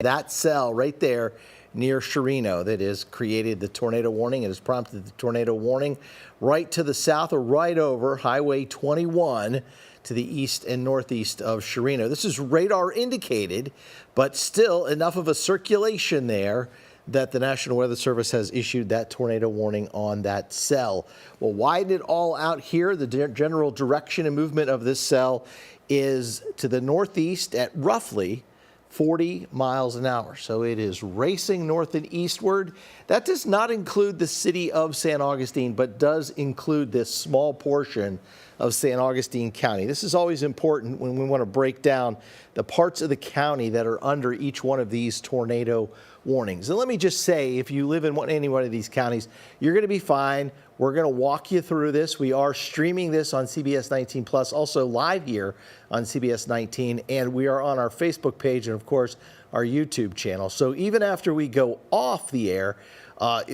That cell right there near Chirino that has created the tornado warning. It has prompted the tornado warning right to the south or right over Highway 21 to the east and northeast of Chirino. This is radar indicated, but still enough of a circulation there that the National Weather Service has issued that tornado warning on that cell. We'll widen it all out here. The general direction and movement of this cell is to the northeast at roughly 40 miles an hour. So it is racing north and eastward. That does not include the city of San Augustine, but does include this small portion of San Augustine County. This is always important when we want to break down the parts of the county that are under each one of these tornado warnings. And let me just say, if you live in any one of these counties, you're going to be fine. We're going to walk you through this. We are streaming this on CBS 19 Plus, also live here on CBS 19, and we are on our Facebook page and, of course, our YouTube channel. So even after we go off the air,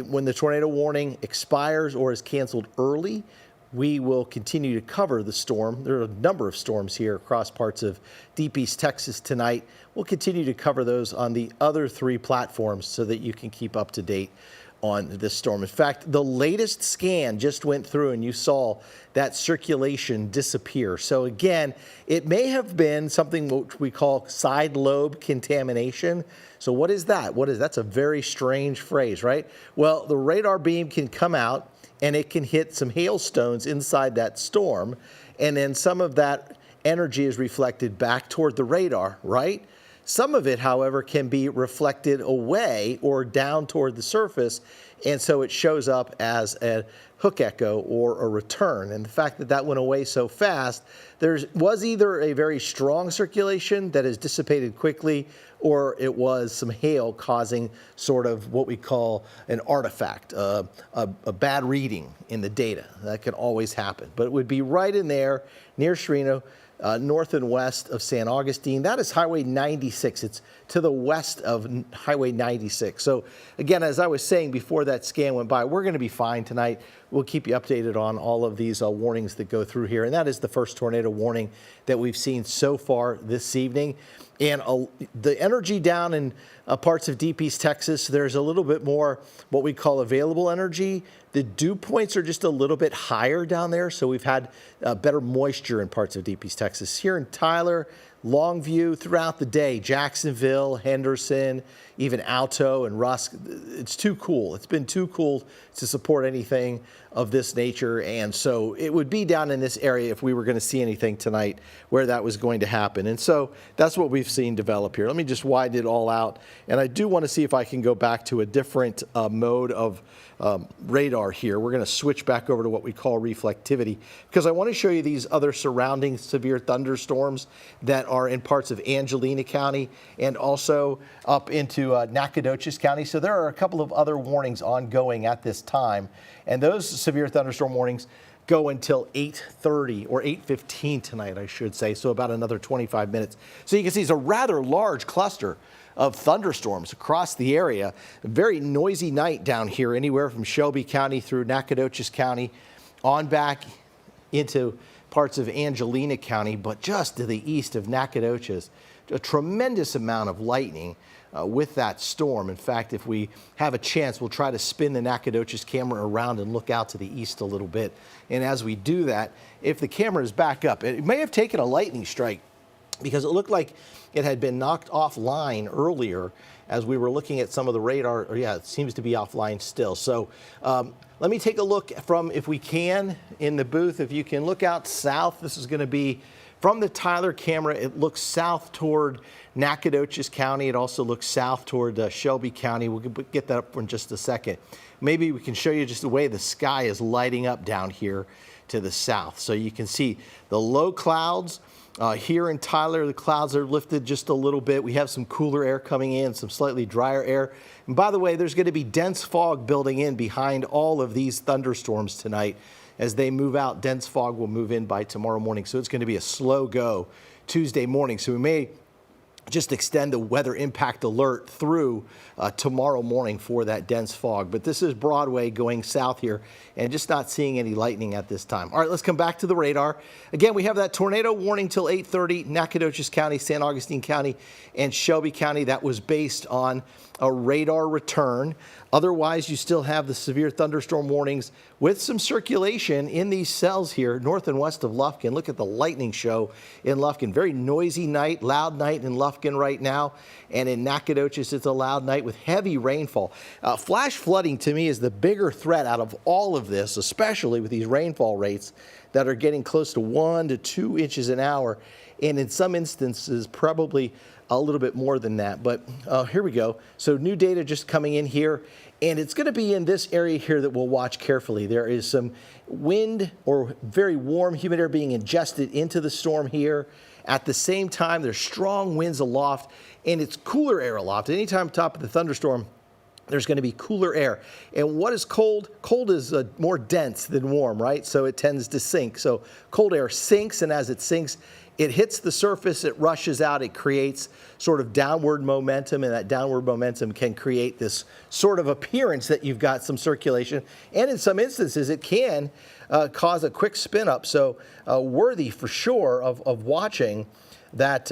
when the tornado warning expires or is canceled early, we will continue to cover the storm. There are a number of storms here across parts of deep East Texas tonight. We'll continue to cover those on the other three platforms so that you can keep up to date on this storm. In fact, the latest scan just went through and you saw that circulation disappear. So again, it may have been something which we call side lobe contamination. So what is that? That's a very strange phrase, right? Well, the radar beam can come out and it can hit some hailstones inside that storm, and then some of that energy is reflected back toward the radar, right? Some of it, however, can be reflected away or down toward the surface, and so it shows up as a hook echo or a return. And the fact that that went away so fast, there was either a very strong circulation that has dissipated quickly, or it was some hail causing sort of what we call an artifact, a bad reading in the data. That can always happen. But it would be right in there near Chirino, north and west of San Augustine. That is Highway 96. It's to the west of Highway 96. So again, as I was saying before that scan went by, we're going to be fine tonight. We'll keep you updated on all of these warnings that go through here. And that is the first tornado warning that we've seen so far this evening. And the energy down in parts of deep East Texas, there's a little bit more what we call available energy. The dew points are just a little bit higher down there, so we've had better moisture in parts of deep East Texas. Here in Tyler, Longview, throughout the day, Jacksonville, Henderson, even Alto and Rusk, it's too cool. It's been too cool to support anything of this nature, and so it would be down in this area if we were going to see anything tonight where that was going to happen. And so that's what we've seen develop here. Let me just widen it all out, and I do want to see if I can go back to a different mode of radar here. We're going to switch back over to what we call reflectivity, because I want to show you these other surrounding severe thunderstorms that are in parts of Angelina County and also up into Nacogdoches County. So there are a couple of other warnings ongoing at this time, and those severe thunderstorm warnings go until 8:30 or 8:15 tonight, I should say, so about another 25 minutes. So you can see it's a rather large cluster of thunderstorms across the area. A very noisy night down here, anywhere from Shelby County through Nacogdoches County on back into parts of Angelina County, but just to the east of Nacogdoches, a tremendous amount of lightning with that storm. In fact, if we have a chance, we'll try to spin the Nacogdoches camera around and look out to the east a little bit. And as we do that, if the camera is back up, it may have taken a lightning strike because it looked like it had been knocked offline earlier as we were looking at some of the radar. Yeah, it seems to be offline still. So let me take a look from, if we can, in the booth. If you can look out south, this is going to be from the Tyler camera. It looks south toward Nacogdoches County. It also looks south toward Shelby County. We'll get that up in just a second. Maybe we can show you just the way the sky is lighting up down here to the south. So you can see the low clouds. Here in Tyler, the clouds are lifted just a little bit. We have some cooler air coming in, some slightly drier air. And by the way, there's going to be dense fog building in behind all of these thunderstorms tonight. As they move out, dense fog will move in by tomorrow morning. So it's going to be a slow go Tuesday morning. So we may just extend the weather impact alert through tomorrow morning for that dense fog. But this is Broadway going south here and just not seeing any lightning at this time. All right, let's come back to the radar. Again, we have that tornado warning till 8:30, Nacogdoches County, San Augustine County, and Shelby County. That was based on a radar return. Otherwise, you still have the severe thunderstorm warnings with some circulation in these cells here north and west of Lufkin. Look at the lightning show in Lufkin. Very noisy night, loud night in Lufkin right now. And in Nacogdoches, it's a loud night with heavy rainfall. Flash flooding to me is the bigger threat out of all of this, especially with these rainfall rates that are getting close to 1 to 2 inches an hour. And in some instances, probably a little bit more than that. But here we go. So new data just coming in here, and it's going to be in this area here that we'll watch carefully. There is some wind or very warm humid air being ingested into the storm here. At the same time, there's strong winds aloft, and it's cooler air aloft. Anytime top of the thunderstorm, there's going to be cooler air. And what is cold? Cold is more dense than warm, right? So it tends to sink. So cold air sinks, and as it sinks, it hits the surface, it rushes out, it creates sort of downward momentum, and that downward momentum can create this sort of appearance that you've got some circulation. And in some instances, it can cause a quick spin up. So worthy for sure of watching that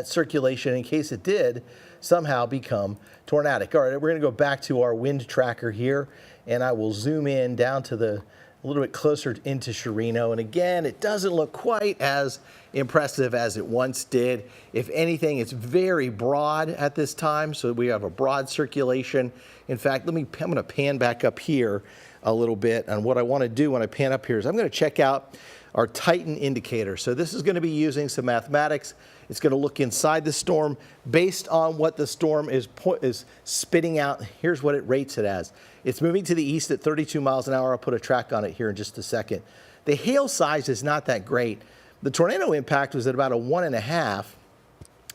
circulation in case it did somehow become tornadic. All right, we're going to go back to our wind tracker here, and I will zoom in down to a little bit closer into Shelby. And again, it doesn't look quite as impressive as it once did. If anything, it's very broad at this time, so we have a broad circulation. In fact, I'm going to pan back up here a little bit, and what I want to do when I pan up here is I'm going to check out our Titan indicator. So this is going to be using some mathematics. It's going to look inside the storm based on what the storm is spitting out. Here's what it rates it as. It's moving to the east at 32 miles an hour. I'll put a track on it here in just a second. The hail size is not that great. The tornado impact was at about a 1.5.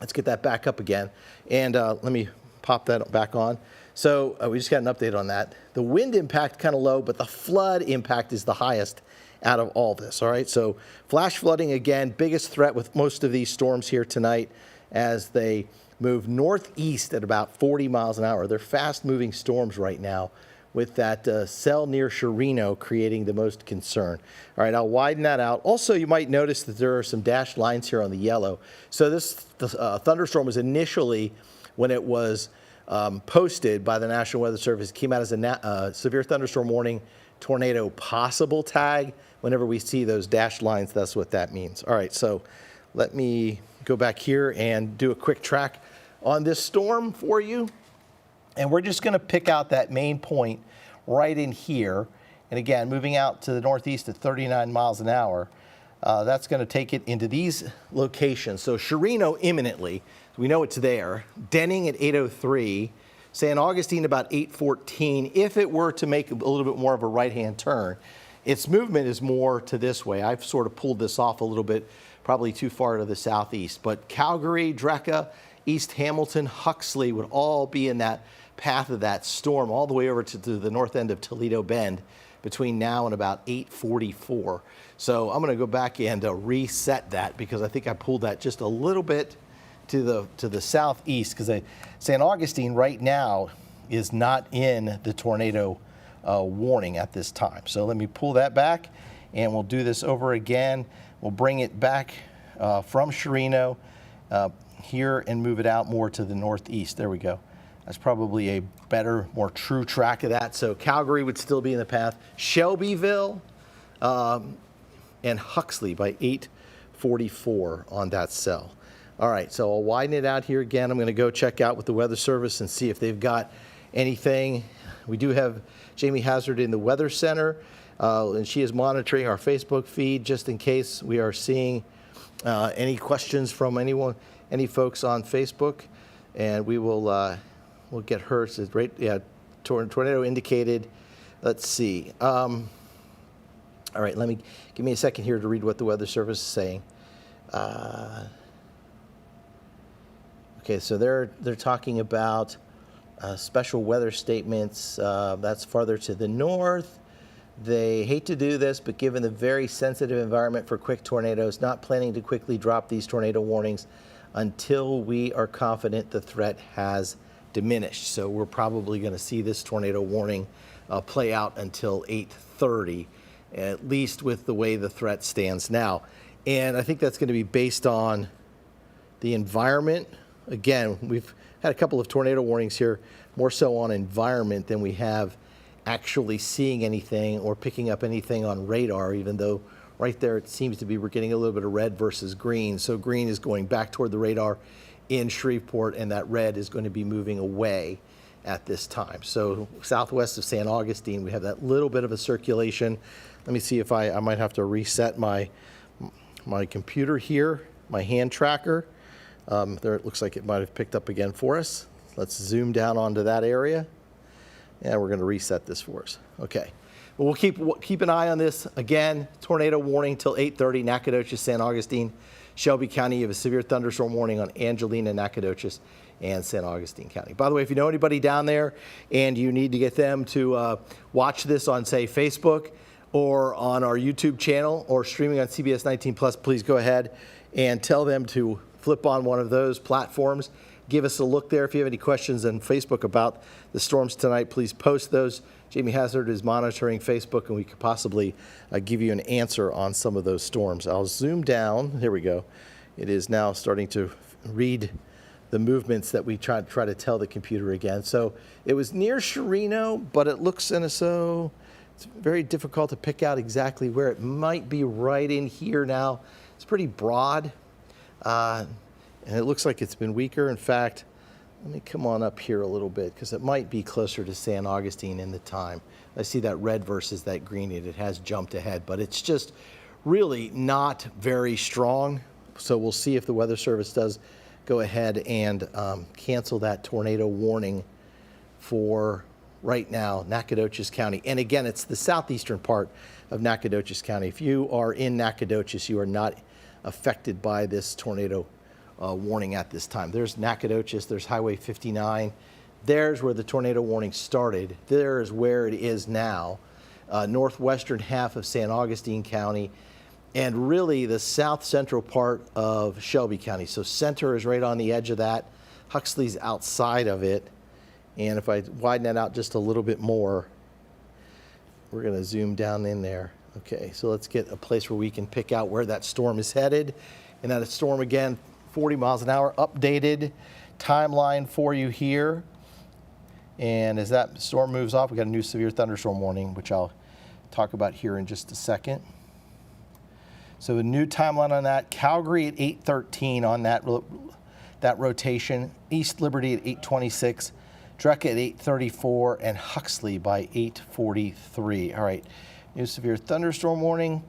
Let's get that back up again. And let me pop that back on. So we just got an update on that. The wind impact kind of low, but the flood impact is the highest out of all this. All right, so flash flooding again, biggest threat with most of these storms here tonight as they move northeast at about 40 miles an hour. They're fast moving storms right now with that cell near Shelby creating the most concern. All right, I'll widen that out. Also, you might notice that there are some dashed lines here on the yellow. So this thunderstorm was initially, when it was posted by the National Weather Service, it came out as a severe thunderstorm warning, tornado possible tag. Whenever we see those dashed lines, that's what that means. All right, so let me go back here and do a quick track on this storm for you. And we're just going to pick out that main point right in here. And again, moving out to the northeast at 39 miles an hour, that's going to take it into these locations. So Shelby imminently, we know it's there. Denning at 8:03. San Augustine about 8:14. If it were to make a little bit more of a right-hand turn, its movement is more to this way. I've sort of pulled this off a little bit, probably too far to the southeast. But Calgary, Drecka, East Hamilton, Huxley would all be in that path of that storm all the way over to the north end of Toledo Bend between now and about 8:44. So I'm going to go back and reset that because I think I pulled that just a little bit to the southeast because San Augustine right now is not in the tornado warning at this time. So let me pull that back and we'll do this over again. We'll bring it back from Shelby here and move it out more to the northeast. There we go. That's probably a better, more true track of that. So Calgary would still be in the path. Shelbyville and Huxley by 8:44 on that cell. All right, so I'll widen it out here again. I'm going to go check out with the Weather Service and see if they've got anything. We do have Jamie Hazard in the Weather Center, and she is monitoring our Facebook feed just in case we are seeing any questions from any folks on Facebook, and we will we'll get her. It's right, yeah, tornado indicated. Let's see. All right, give me a second here to read what the Weather Service is saying. Okay, so they're talking about special weather statements. That's farther to the north. They hate to do this, but given the very sensitive environment for quick tornadoes, not planning to quickly drop these tornado warnings until we are confident the threat has diminished. So we're probably going to see this tornado warning play out until 8:30, at least with the way the threat stands now. And I think that's going to be based on the environment. Again, we've had a couple of tornado warnings here, more so on environment than we have actually seeing anything or picking up anything on radar, even though right there it seems to be we're getting a little bit of red versus green. So green is going back toward the radar in Shreveport, and that red is going to be moving away at this time. So southwest of San Augustine, we have that little bit of a circulation. Let me see if I might have to reset my computer here, my hand tracker. There it looks like it might have picked up again for us. Let's zoom down onto that area. And we're going to reset this for us. Okay. Well, we'll keep an eye on this. Again, tornado warning till 8:30, Nacogdoches, San Augustine, Shelby County. You have a severe thunderstorm warning on Angelina, Nacogdoches, and San Augustine County. By the way, if you know anybody down there and you need to get them to watch this on, say, Facebook or on our YouTube channel or streaming on CBS 19 Plus, please go ahead and tell them to flip on one of those platforms. Give us a look there. If you have any questions on Facebook about the storms tonight, please post those. Jamie Hazard is monitoring Facebook, and we could possibly give you an answer on some of those storms. I'll zoom down. Here we go. It is now starting to read the movements that we try to tell the computer again. So it was near Shelby, but it looks so it's very difficult to pick out exactly where it might be. Right in here now. It's pretty broad. And it looks like it's been weaker. In fact, let me come on up here a little bit because it might be closer to San Augustine in the time. I see that red versus that green, and it has jumped ahead, but it's just really not very strong. So we'll see if the Weather Service does go ahead and cancel that tornado warning for right now, Nacogdoches County. And again, it's the southeastern part of Nacogdoches County. If you are in Nacogdoches, you are not affected by this tornado warning at this time. There's Nacogdoches, there's Highway 59. There's where the tornado warning started. There is where it is now. Northwestern half of San Augustine County, and really the south central part of Shelby County. So center is right on the edge of that. Huxley's outside of it. And if I widen that out just a little bit more, we're going to zoom down in there. Okay, so let's get a place where we can pick out where that storm is headed. And that storm, again, 40 miles an hour, updated timeline for you here. And as that storm moves off, we got a new severe thunderstorm warning, which I'll talk about here in just a second. So a new timeline on that. Calgary at 8:13 on that rotation. East Liberty at 8:26. Dreka at 8:34, and Huxley by 8:43. All right, new severe thunderstorm warning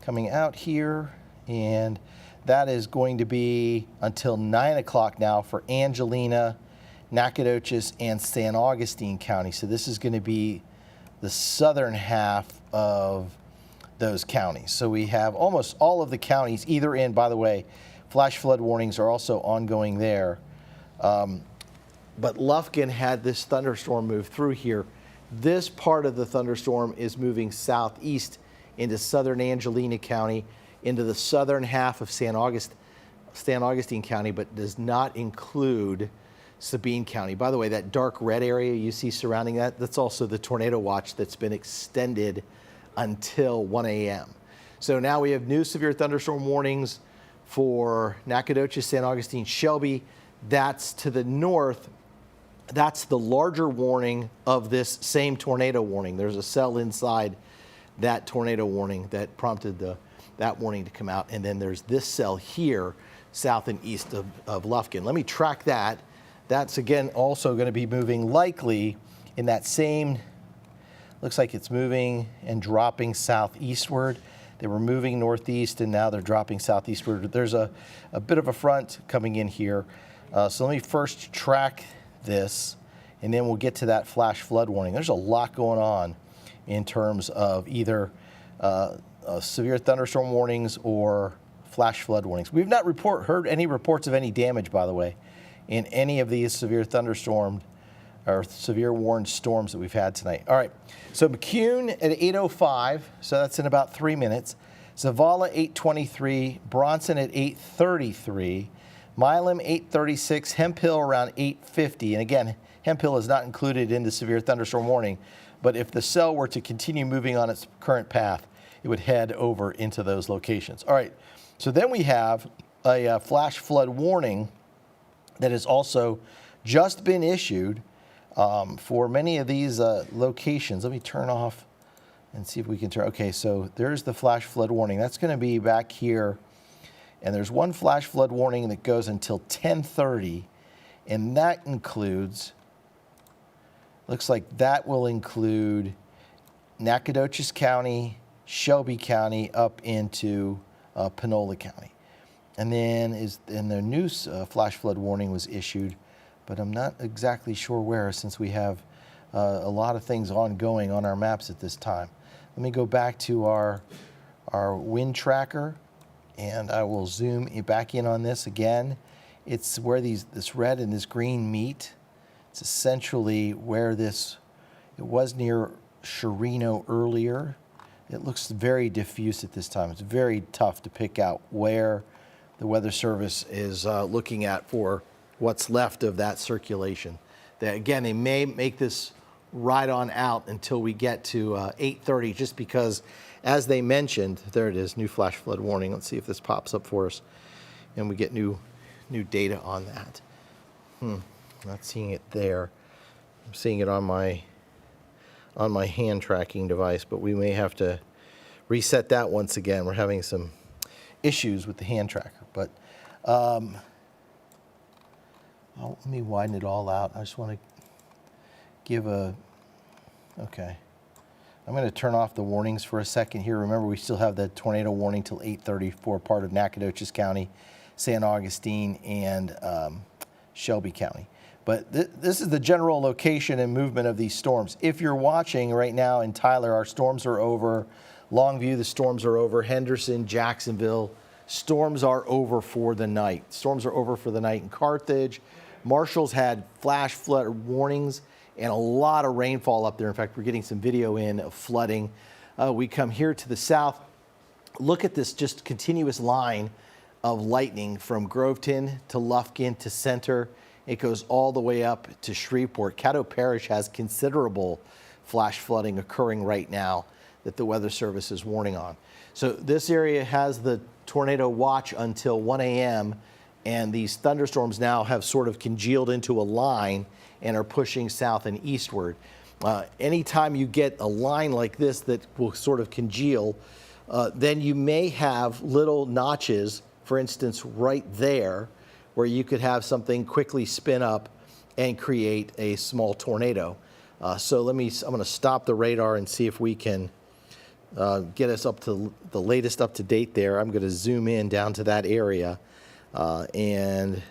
coming out here, and that is going to be until 9 o'clock now for Angelina, Nacogdoches, and San Augustine County. So this is going to be the southern half of those counties. So we have almost all of the counties either in, by the way, flash flood warnings are also ongoing there. But Lufkin had this thunderstorm move through here. This part of the thunderstorm is moving southeast into southern Angelina County, into the southern half of San Augustine County, but does not include Sabine County. By the way, that dark red area you see surrounding that, that's also the tornado watch that's been extended until 1 a.m. So now we have new severe thunderstorm warnings for Nacogdoches, San Augustine, Shelby. That's to the north. That's the larger warning of this same tornado warning. There's a cell inside that tornado warning that prompted that warning to come out. And then there's this cell here, south and east of Lufkin. Let me track that. That's, again, also going to be moving likely in that same, looks like it's moving and dropping southeastward. They were moving northeast, and now they're dropping southeastward. There's a bit of a front coming in here. So let me first track this, and then we'll get to that flash flood warning. There's a lot going on in terms of either severe thunderstorm warnings or flash flood warnings. We've not heard any reports of any damage, by the way, in any of these severe thunderstorm or severe warned storms that we've had tonight. All right, so McCune at 8:05, so that's in about 3 minutes. Zavala 823, Bronson at 833, Milam 836, Hemp Hill around 850. And again, Hemp Hill is not included in the severe thunderstorm warning, but if the cell were to continue moving on its current path, it would head over into those locations. All right, so then we have a flash flood warning that has also just been issued for many of these locations. Let me turn off and see if we can turn. Okay, so there's the flash flood warning. That's going to be back here. And there's one flash flood warning that goes until 10:30, and that includes, looks like that will include Nacogdoches County, Shelby County, up into Panola County. And then the new flash flood warning was issued, but I'm not exactly sure where, since we have a lot of things ongoing on our maps at this time. Let me go back to our wind tracker, and I will zoom back in on this again. It's where this red and this green meet. It's essentially where it was near Shelby earlier. It looks very diffuse at this time. It's very tough to pick out where the Weather Service is looking at for what's left of that circulation. Again, they may make this right on out until we get to 8:30, just because, as they mentioned, there it is, new flash flood warning. Let's see if this pops up for us, and we get new data on that. Not seeing it there. I'm seeing it on my hand tracking device, but we may have to reset that once again. We're having some issues with the hand tracker, but let me widen it all out. I just want to give okay. I'm going to turn off the warnings for a second here. Remember, we still have the tornado warning till 8:30 for part of Nacogdoches County, San Augustine, and Shelby County. But this is the general location and movement of these storms. If you're watching right now in Tyler, our storms are over. Longview, the storms are over. Henderson, Jacksonville, storms are over for the night. Storms are over for the night in Carthage. Marshall's had flash flood warnings and a lot of rainfall up there. In fact, we're getting some video in of flooding. We come here to the south. Look at this just continuous line of lightning from Groveton to Lufkin to Center. It goes all the way up to Shreveport. Caddo Parish has considerable flash flooding occurring right now that the Weather Service is warning on. So this area has the tornado watch until 1 a.m. and these thunderstorms now have sort of congealed into a line and are pushing south and eastward. Anytime you get a line like this that will sort of congeal, then you may have little notches, for instance, right there, where you could have something quickly spin up and create a small tornado. So I'm going to stop the radar and see if we can get us up to the latest up to date there. I'm going to zoom in down to that area, and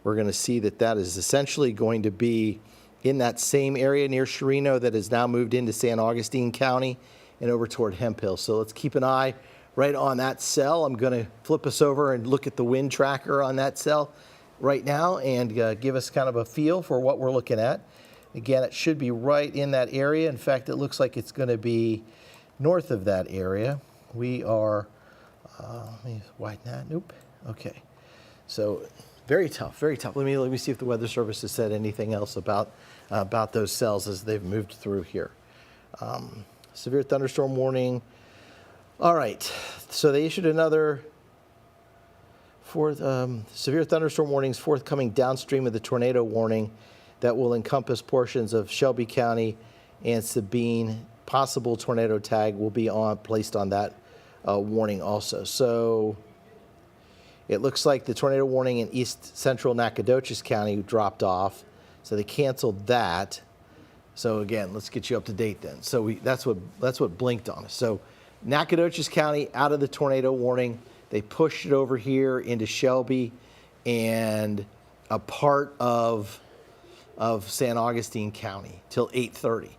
we're going to see that is essentially going to be in that same area near Shelby that has now moved into San Augustine County and over toward Hemp Hill. So let's keep an eye right on that cell. I'm going to flip us over and look at the wind tracker on that cell right now and give us kind of a feel for what we're looking at. Again, it should be right in that area. In fact, it looks like it's going to be north of that area. We are, let me widen that. Nope. Okay. So very tough, very tough. Let me see if the Weather Service has said anything else about those cells as they've moved through here. Severe thunderstorm warning. All right. So they issued another severe thunderstorm warnings forthcoming downstream of the tornado warning that will encompass portions of Shelby County and Sabine. Possible tornado tag will be placed on that warning also. So it looks like the tornado warning in east central Nacogdoches County dropped off, so they canceled that. So again, let's get you up to date then. So that's what blinked on us. So Nacogdoches County out of the tornado warning. They pushed it over here into Shelby and a part of San Augustine County till 8:30.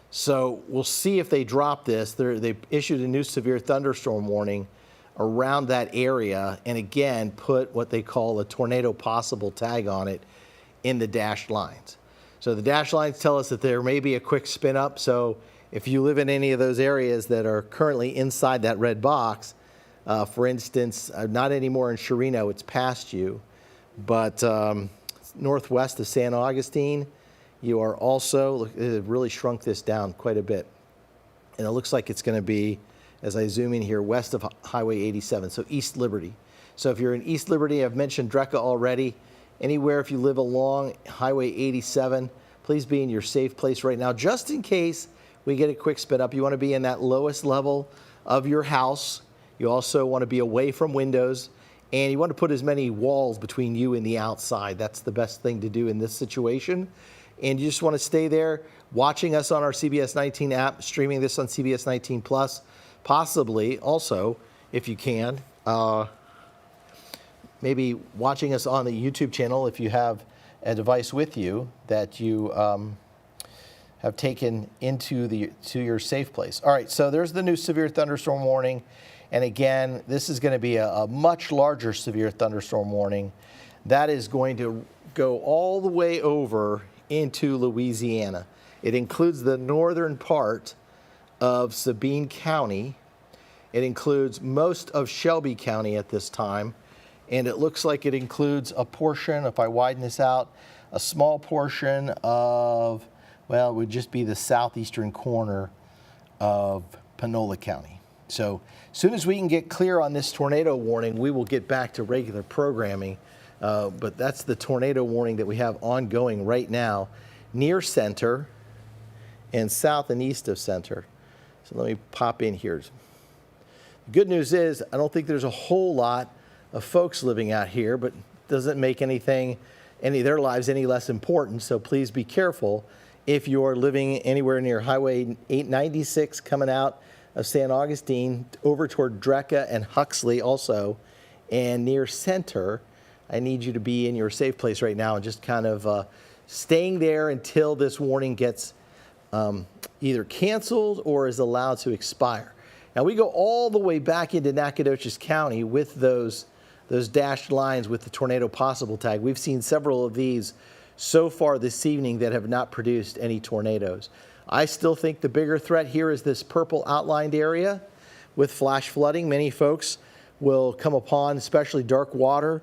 So we'll see if they drop this. They issued a new severe thunderstorm warning around that area, and again put what they call a tornado possible tag on it in the dashed lines. So the dashed lines tell us that there may be a quick spin up. So if you live in any of those areas that are currently inside that red box, for instance, not anymore in Chirino, it's past you, but northwest of San Augustine, you are also, it really shrunk this down quite a bit. And it looks like it's going to be, as I zoom in here, west of Highway 87, so East Liberty. So if you're in East Liberty, I've mentioned Drecka already. Anywhere if you live along Highway 87, please be in your safe place right now. Just in case we get a quick spin up, you want to be in that lowest level of your house. You also want to be away from windows, and you want to put as many walls between you and the outside. That's the best thing to do in this situation. And you just want to stay there watching us on our CBS 19 app, streaming this on CBS 19 Plus, possibly also, if you can, maybe watching us on the YouTube channel if you have a device with you that you have taken to your safe place. All right, so there's the new severe thunderstorm warning. And again, this is going to be a much larger severe thunderstorm warning. That is going to go all the way over into Louisiana. It includes the northern part of Sabine County. It includes most of Shelby County at this time. And it looks like it includes a portion, if I widen this out, a small portion of, well, it would just be the southeastern corner of Panola County. So as soon as we can get clear on this tornado warning, we will get back to regular programming. But that's the tornado warning that we have ongoing right now near center and south and east of center. So let me pop in here. The good news is I don't think there's a whole lot of folks living out here, but doesn't make any of their lives any less important. So please be careful if you're living anywhere near Highway 896 coming out of San Augustine over toward Drecka and Huxley also, and near center. I need you to be in your safe place right now and just kind of staying there until this warning gets either canceled or is allowed to expire. Now we go all the way back into Nacogdoches County with those dashed lines with the tornado possible tag. We've seen several of these so far this evening that have not produced any tornadoes. I still think the bigger threat here is this purple outlined area with flash flooding. Many folks will come upon especially dark water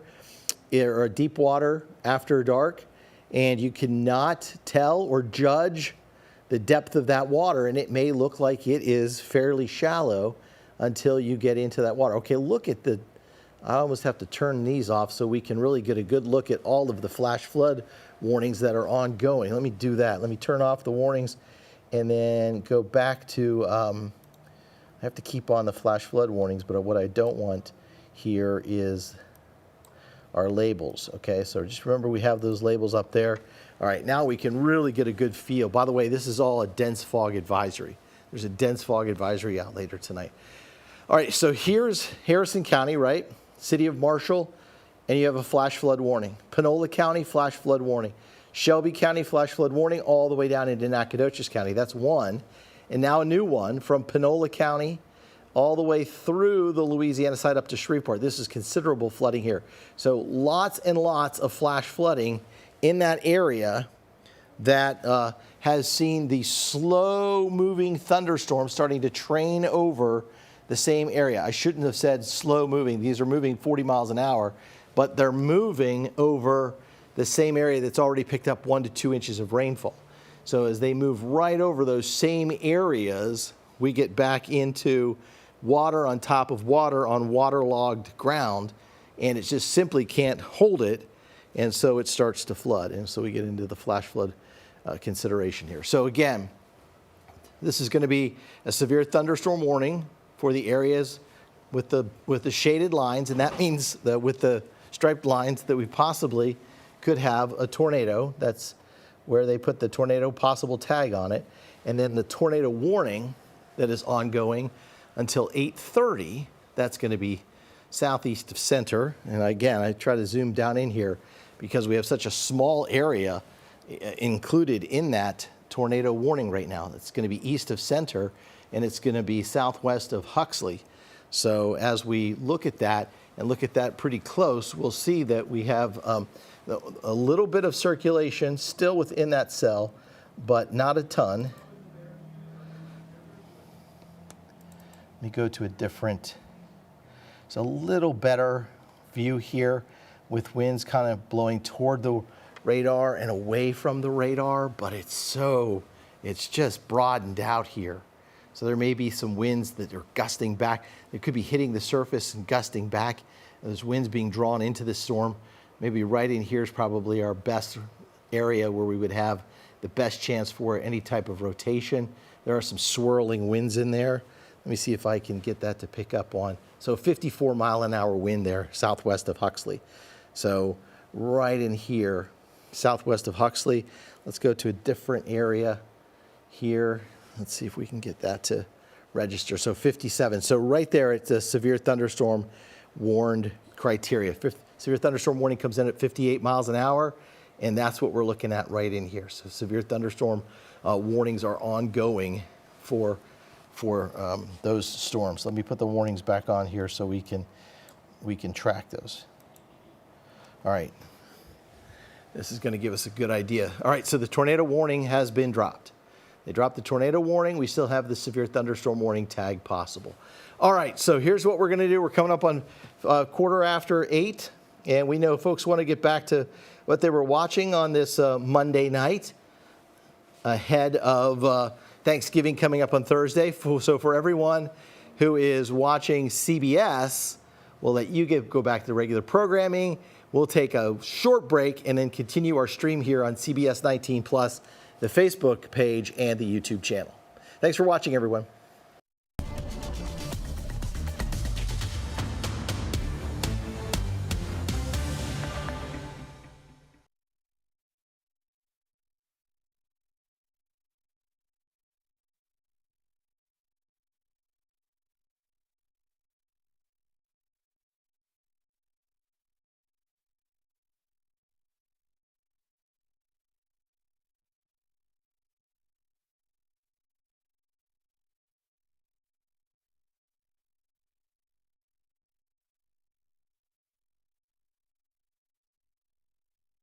or deep water after dark, and you cannot tell or judge the depth of that water, and it may look like it is fairly shallow until you get into that water. Okay, look at I almost have to turn these off so we can really get a good look at all of the flash flood warnings that are ongoing. Let me do that. Let me turn off the warnings and then go back to, I have to keep on the flash flood warnings, but what I don't want here is our labels. Okay, so just remember we have those labels up there. All right, now we can really get a good feel. By the way, this is all a dense fog advisory. There's a dense fog advisory out later tonight. All right, so here's Harrison County, right? City of Marshall, and you have a flash flood warning. Panola County, flash flood warning. Shelby County, flash flood warning, all the way down into Nacogdoches County. That's one. And now a new one from Panola County all the way through the Louisiana side up to Shreveport. This is considerable flooding here. So lots and lots of flash flooding in that area that has seen the slow-moving thunderstorms starting to train over the same area. I shouldn't have said slow-moving. These are moving 40 miles an hour, but they're moving over the same area that's already picked up 1 to 2 inches of rainfall. So as they move right over those same areas, we get back into water on top of water on waterlogged ground, and it just simply can't hold it, and so it starts to flood. And so we get into the flash flood consideration here. So again, this is going to be a severe thunderstorm warning for the areas with the shaded lines, and that means that with the striped lines that we possibly could have a tornado. That's where they put the tornado possible tag on it. And then the tornado warning that is ongoing until 8:30, that's going to be southeast of center. And again, I try to zoom down in here because we have such a small area included in that tornado warning right now. It's going to be east of center, and it's going to be southwest of Huxley. So as we look at that and look at that pretty close, we'll see that we have a little bit of circulation still within that cell, but not a ton. Let me go to a different, it's a little better view here with winds kind of blowing toward the radar and away from the radar, but it's just broadened out here. So there may be some winds that are gusting back. They could be hitting the surface and gusting back. Those winds being drawn into the storm. Maybe right in here is probably our best area where we would have the best chance for any type of rotation. There are some swirling winds in there. Let me see if I can get that to pick up on. So 54-mile-an-hour wind there, southwest of Huxley. So right in here, southwest of Huxley. Let's go to a different area here. Let's see if we can get that to register. So 57. So right there, it's a severe thunderstorm warned criteria. Severe thunderstorm warning comes in at 58 miles an hour, and that's what we're looking at right in here. So severe thunderstorm warnings are ongoing for those storms. Let me put the warnings back on here so we can track those. All right. This is going to give us a good idea. All right, so the tornado warning has been dropped. They dropped the tornado warning. We still have the severe thunderstorm warning tag possible. All right, so here's what we're going to do. We're coming up on 8:15, and we know folks want to get back to what they were watching on this Monday night ahead of Thanksgiving coming up on Thursday. So for everyone who is watching CBS, we'll let you go back to the regular programming. We'll take a short break and then continue our stream here on CBS 19 Plus, the Facebook page, and the YouTube channel. Thanks for watching, everyone.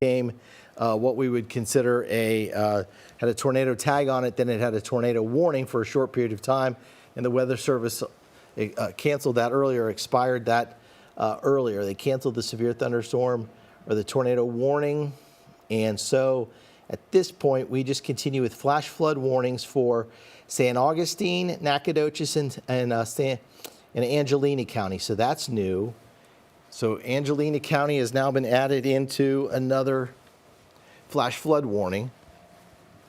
Came what we would consider had a tornado tag on it, then it had a tornado warning for a short period of time, and the Weather Service canceled that earlier, expired that earlier. They canceled the severe thunderstorm or the tornado warning, and so at this point we just continue with flash flood warnings for San Augustine, Nacogdoches, and Angelina County. So that's new. So Angelina County has now been added into another flash flood warning.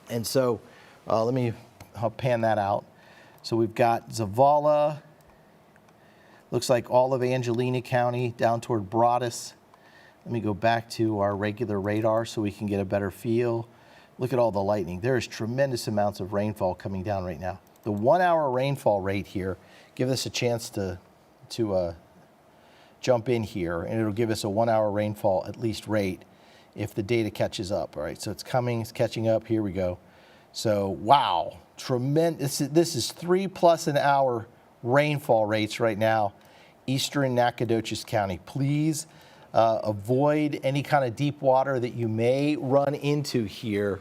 And so let me pan that out. So we've got Zavala, looks like all of Angelina County down toward Broadus. Let me go back to our regular radar so we can get a better feel. Look at all the lightning. There is tremendous amounts of rainfall coming down right now. The 1 hour rainfall rate here gives us a chance to jump in here, and it'll give us a 1 hour rainfall at least rate if the data catches up. All right, so it's coming, it's catching up. Here we go. So wow, tremendous. This is 3+ an hour rainfall rates right now, eastern Nacogdoches County. Please avoid any kind of deep water that you may run into here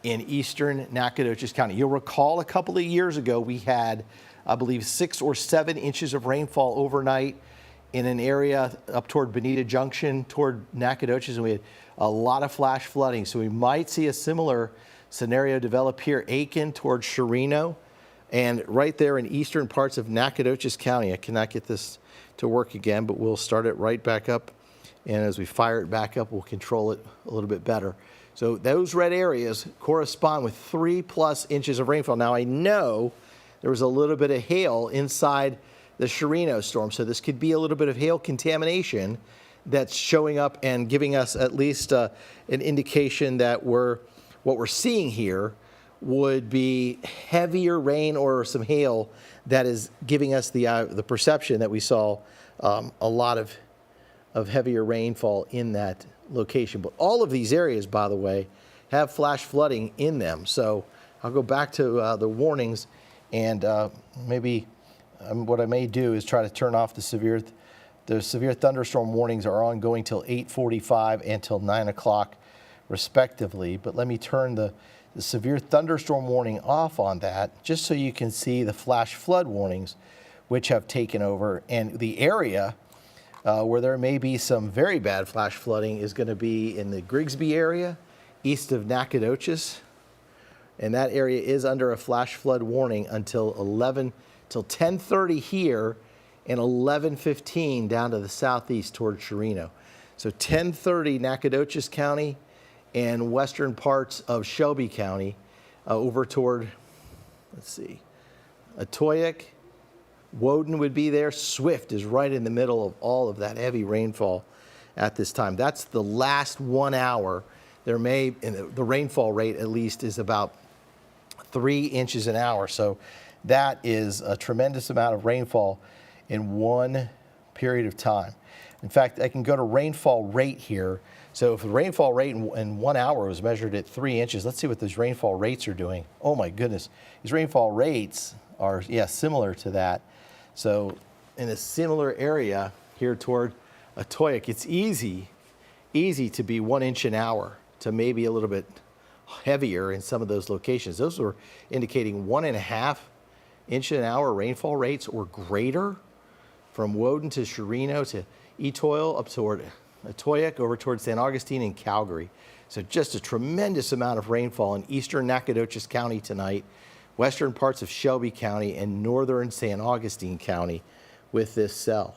in eastern Nacogdoches County. You'll recall a couple of years ago we had, I believe, 6 or 7 inches of rainfall overnight in an area up toward Bonita Junction, toward Nacogdoches, and we had a lot of flash flooding. So we might see a similar scenario develop here, Aiken toward Shelby, and right there in eastern parts of Nacogdoches County. I cannot get this to work again, but we'll start it right back up. And as we fire it back up, we'll control it a little bit better. So those red areas correspond with 3+ inches of rainfall. Now I know there was a little bit of hail inside the Shelby storm, so this could be a little bit of hail contamination that's showing up and giving us at least an indication that what we're seeing here would be heavier rain or some hail that is giving us the perception that we saw a lot of heavier rainfall in that location. But all of these areas, by the way, have flash flooding in them. So I'll go back to the warnings, and maybe what I may do is try to turn off the severe thunderstorm warnings are ongoing till 8:45 and till 9 o'clock respectively. But let me turn the severe thunderstorm warning off on that just so you can see the flash flood warnings, which have taken over. And the area where there may be some very bad flash flooding is going to be in the Grigsby area, east of Nacogdoches. And that area is under a flash flood warning until 10:30 here and 11:15 down to the southeast toward Chirino. So 10:30 Nacogdoches County and western parts of Shelby County over toward, let's see, Nacogdoches. Woden would be there. Swift is right in the middle of all of that heavy rainfall at this time. That's the last 1 hour. The rainfall rate at least is about 3 inches an hour. So that is a tremendous amount of rainfall in one period of time. In fact, I can go to rainfall rate here. So if the rainfall rate in 1 hour was measured at 3 inches, let's see what those rainfall rates are doing. Oh my goodness. These rainfall rates are, similar to that. So in a similar area here toward Nacogdoches, it's easy to be 1 inch an hour to maybe a little bit heavier in some of those locations. Those were indicating 1.5 inch an hour rainfall rates or greater from Woden to Chirino to Etoile up toward Nacogdoches over toward San Augustine and Calgary. So just a tremendous amount of rainfall in eastern Nacogdoches County tonight, western parts of Shelby County and northern San Augustine County with this cell.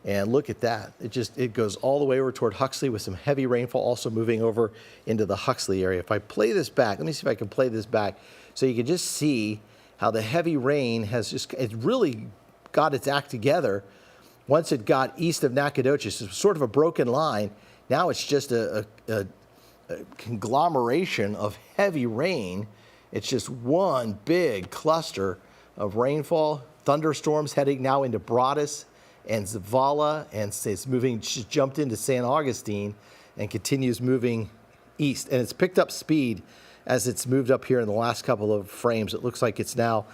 And look at that. It goes all the way over toward Huxley with some heavy rainfall also moving over into the Huxley area. If I play this back, let me see if I can play this back so you can just see how the heavy rain it really got its act together once it got east of Nacogdoches. It was sort of a broken line. Now it's just a conglomeration of heavy rain. It's just one big cluster of rainfall. Thunderstorms heading now into Broadus and Zavala, and it's jumped into San Augustine and continues moving east. And it's picked up speed as it's moved up here in the last couple of frames. It looks like it's now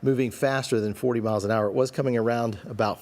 moving faster than 40 miles an hour. It was coming around about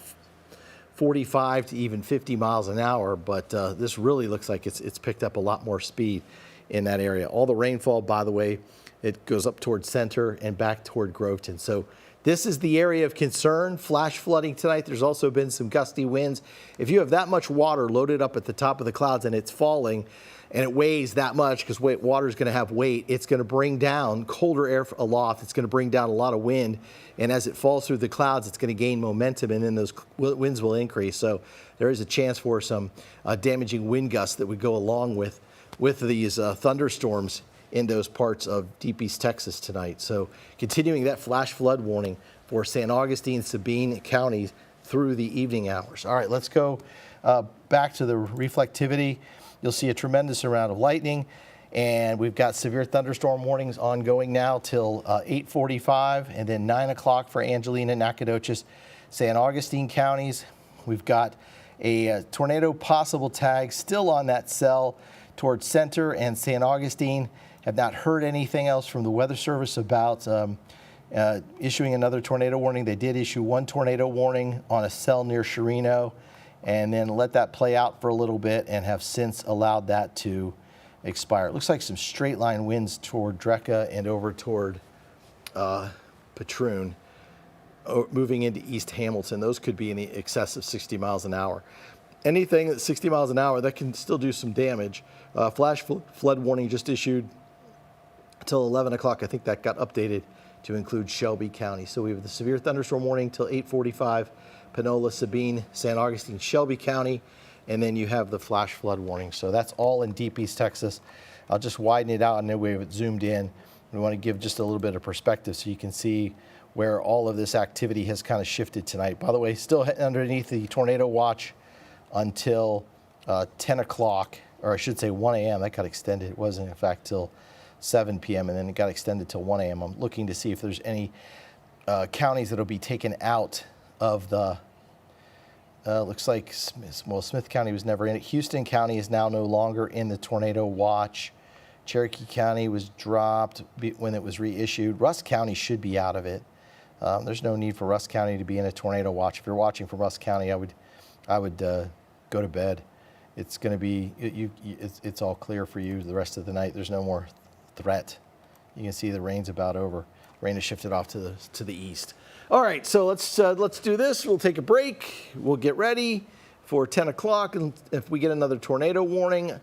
45 to even 50 miles an hour, but this really looks like it's picked up a lot more speed in that area. All the rainfall, by the way, it goes up toward Center and back toward Groveton. So this is the area of concern, flash flooding tonight. There's also been some gusty winds. If you have that much water loaded up at the top of the clouds and it's falling and it weighs that much, because water is going to have weight, it's going to bring down colder air aloft. It's going to bring down a lot of wind. And as it falls through the clouds, it's going to gain momentum, and then those winds will increase. So there is a chance for some damaging wind gusts that would go along with these thunderstorms in those parts of deep East Texas tonight. So continuing that flash flood warning for San Augustine, Sabine counties through the evening hours. All right, let's go back to the reflectivity. You'll see a tremendous amount of lightning, and we've got severe thunderstorm warnings ongoing now till 8:45, and then 9 o'clock for Angelina, Nacogdoches, San Augustine counties. We've got a tornado possible tag still on that cell towards Center and San Augustine. Have not heard anything else from the Weather Service about issuing another tornado warning. They did issue one tornado warning on a cell near Chirino and then let that play out for a little bit and have since allowed that to expire. It looks like some straight line winds toward Drecka and over toward Patroon, moving into East Hamilton. Those could be in the excess of 60 miles an hour. Anything at 60 miles an hour, that can still do some damage. Flash flood warning just issued until 11 o'clock. I think that got updated to include Shelby County. So we have the severe thunderstorm warning till 8:45, Panola, Sabine, San Augustine, Shelby County, and then you have the flash flood warning. So that's all in deep East Texas. I'll just widen it out, and then we have it zoomed in. We want to give just a little bit of perspective so you can see where all of this activity has kind of shifted tonight. By the way, still underneath the tornado watch until 10 o'clock, or I should say 1 a.m. That got extended. It wasn't, in fact, till 7 p.m., and then it got extended till 1 a.m. I'm looking to see if there's any counties that will be taken out of the, looks like, Smith County was never in it. Houston County is now no longer in the tornado watch. Cherokee County was dropped when it was reissued. Rusk County should be out of it. There's no need for Rusk County to be in a tornado watch. If you're watching from Rusk County, I would go to bed. It's going to be, it's all clear for you the rest of the night. There's no more threat. You can see the rain's about over. Rain has shifted off to the east. All right, so let's do this. We'll take a break. We'll get ready for 10 o'clock, and if we get another tornado warning,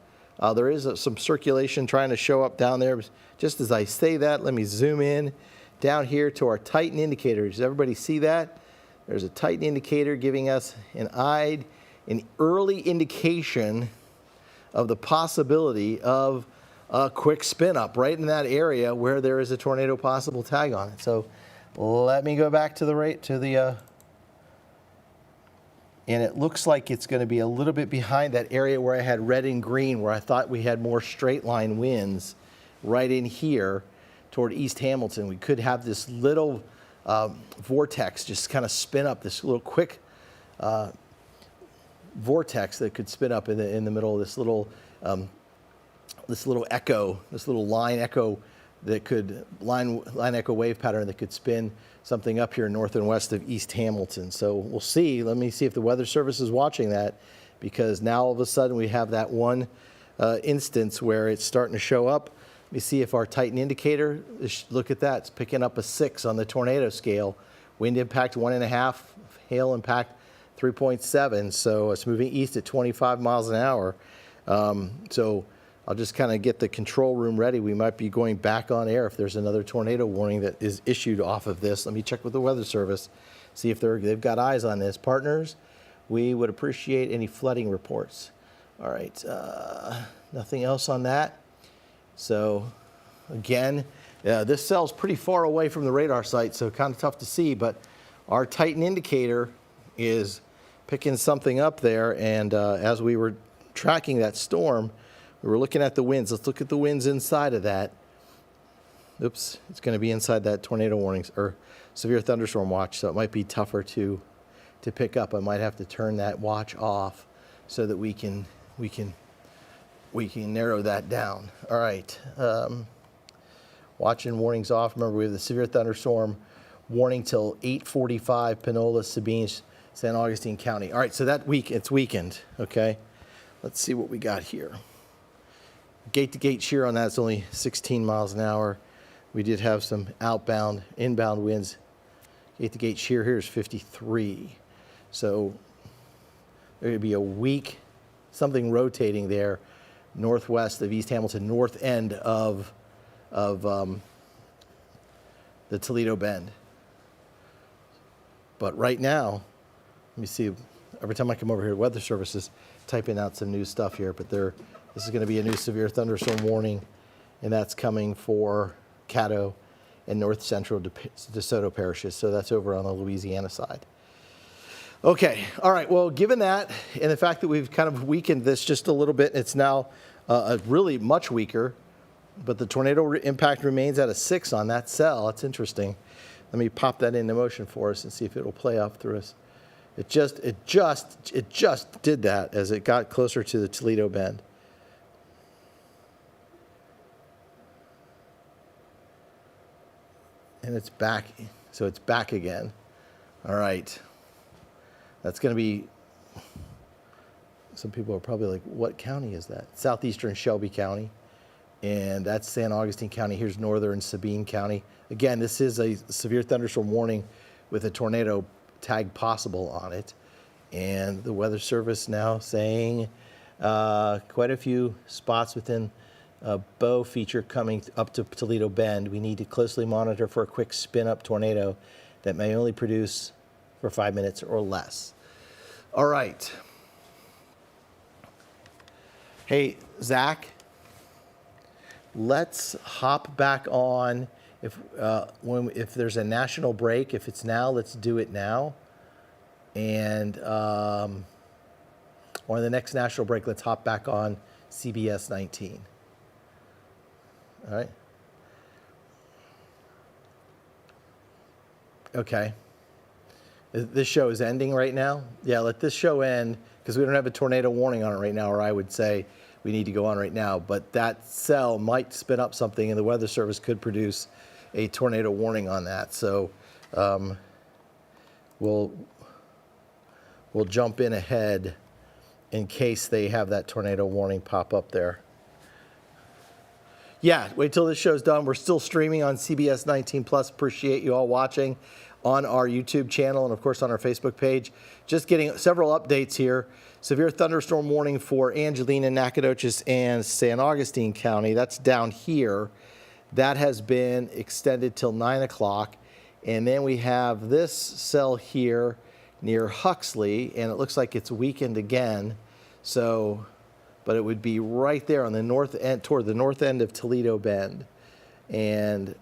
there is some circulation trying to show up down there. Just as I say that, let me zoom in down here to our Titan indicator. Does everybody see that? There's a Titan indicator giving us an early indication of the possibility of a quick spin up right in that area where there is a tornado possible tag on it. So let me go back to the and it looks like it's going to be a little bit behind that area where I had red and green, where I thought we had more straight line winds right in here toward East Hamilton. We could have this little vortex just kind of spin up, this little quick vortex that could spin up in the middle of this little echo, this little line echo that could line echo wave pattern that could spin something up here north and west of East Hamilton. So we'll see. Let me see if the Weather Service is watching that, because now all of a sudden we have that one instance where it's starting to show up. Let me see if our Titan indicator, look at that, it's picking up a 6 on the tornado scale. Wind impact 1.5, hail impact 3.7. So it's moving east at 25 miles an hour. So I'll just kind of get the control room ready. We might be going back on air if there's another tornado warning that is issued off of this. Let me check with the Weather Service, see if they've got eyes on this. Partners, we would appreciate any flooding reports. All right, nothing else on that. So again, this cell's pretty far away from the radar site, so kind of tough to see, but our Titan indicator is picking something up there, and as we were tracking that storm, we were looking at the winds. Let's look at the winds inside of that. Oops, it's going to be inside that tornado warnings or severe thunderstorm watch, so it might be tougher to pick up. I might have to turn that watch off so that we can narrow that down. All right, watch and warnings off. Remember, we have the severe thunderstorm warning till 8:45, Panola, Sabine, San Augustine County. All right, so it's weakened. Okay, let's see what we got here. Gate-to-gate shear on that's only 16 miles an hour. We did have some inbound winds. Gate-to-gate shear here is 53. So there would be a weak, something rotating there, northwest of East Hamilton, north end of the Toledo Bend. But right now, let me see, every time I come over here, Weather Service is typing out some new stuff here, but this is going to be a new severe thunderstorm warning, and that's coming for Caddo and north central DeSoto parishes. So that's over on the Louisiana side. Okay, all right, well, given that and the fact that we've kind of weakened this just a little bit, it's now really much weaker, but the tornado impact remains at a 6 on that cell. That's interesting. Let me pop that into motion for us and see if it'll play up through us. It just did that as it got closer to the Toledo Bend. And it's back, so it's back again. All right. That's going to be, some people are probably like, what county is that? Southeastern Shelby County. And that's San Augustine County. Here's northern Sabine County. Again, this is a severe thunderstorm warning with a tornado tag possible on it. And the Weather Service now saying quite a few spots within bow feature coming up to Toledo Bend. We need to closely monitor for a quick spin-up tornado that may only produce for 5 minutes or less. All right. Hey, Zach, let's hop back on. If there's a national break, if it's now, let's do it now. And or the next national break, let's hop back on CBS 19. All right. Okay. This show is ending right now? Yeah, let this show end because we don't have a tornado warning on it right now, or I would say we need to go on right now. But that cell might spin up something, and the Weather Service could produce a tornado warning on that. So we'll jump in ahead in case they have that tornado warning pop up there. Yeah, wait till this show's done. We're still streaming on CBS 19 Plus. Appreciate you all watching. on our YouTube channel and, of course, on our Facebook page. Just getting several updates here. Severe thunderstorm warning for Angelina, Nacogdoches, and San Augustine County. That's down here. That has been extended till 9 o'clock. And then we have this cell here near Huxley, and it looks like it's weakened again. So, but it would be right there on the north end, toward the north end of Toledo Bend. And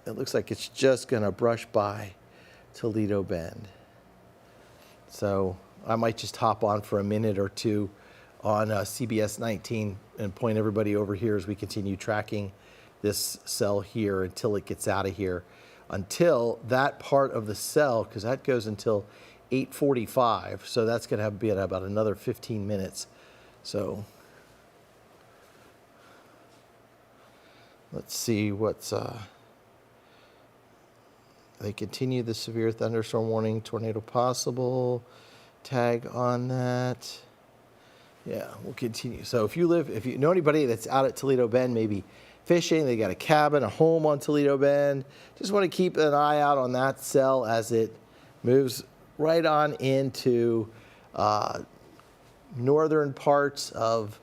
it looks like it's just going to brush by Toledo Bend. So I might just hop on for a minute or two on CBS 19 and point everybody over here as we continue tracking this cell here until it gets out of here. Until that part of the cell, because that goes until 8:45, so that's going to be at about another 15 minutes. So let's see what's they continue the severe thunderstorm warning, tornado possible, tag on that. Yeah, we'll continue. So if you know anybody that's out at Toledo Bend, maybe fishing, they got a cabin, a home on Toledo Bend, just want to keep an eye out on that cell as it moves right on into northern parts of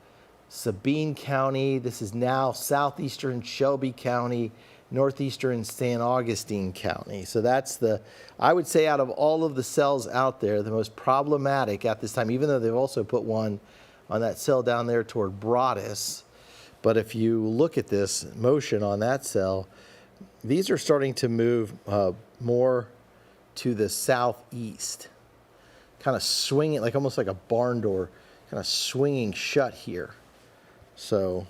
Sabine County. This is now southeastern Shelby County, northeastern San Augustine County. So that's I would say out of all of the cells out there, the most problematic at this time, even though they've also put one on that cell down there toward Broadus. But if you look at this motion on that cell, these are starting to move more to the southeast, kind of swinging, like almost like a barn door, kind of swinging shut here. So,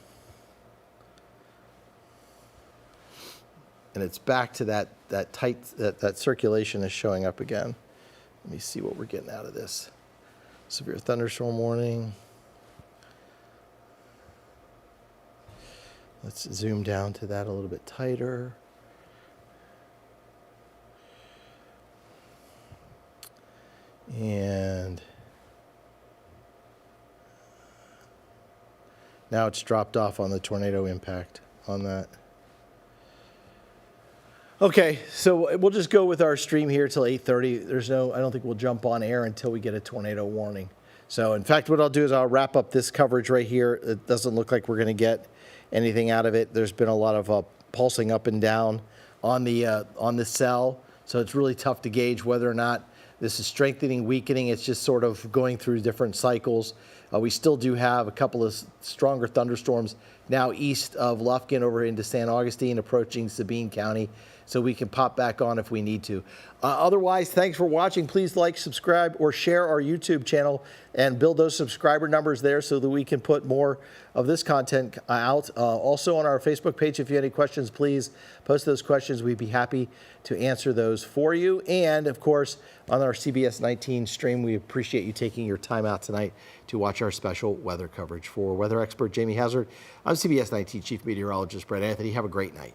and it's back to that tight, that circulation is showing up again. Let me see what we're getting out of this. Severe thunderstorm warning. Let's zoom down to that a little bit tighter. And now it's dropped off on the tornado impact on that. Okay, so we'll just go with our stream here till 8:30. I don't think we'll jump on air until we get a tornado warning. So in fact, what I'll do is I'll wrap up this coverage right here. It doesn't look like we're going to get anything out of it. There's been a lot of pulsing up and down on the cell, so it's really tough to gauge whether or not this is strengthening, weakening. It's just sort of going through different cycles. We still do have a couple of stronger thunderstorms now east of Lufkin over into San Augustine, approaching Sabine County, so we can pop back on if we need to. Otherwise, thanks for watching. Please like, subscribe, or share our YouTube channel and build those subscriber numbers there so that we can put more of this content out. Also on our Facebook page, if you have any questions, please post those questions. We'd be happy to answer those for you. And, of course, on our CBS 19 stream, we appreciate you taking your time out tonight to watch our special weather coverage. For weather expert Jamie Hazard, I'm CBS 19 Chief Meteorologist Brett Anthony. Have a great night.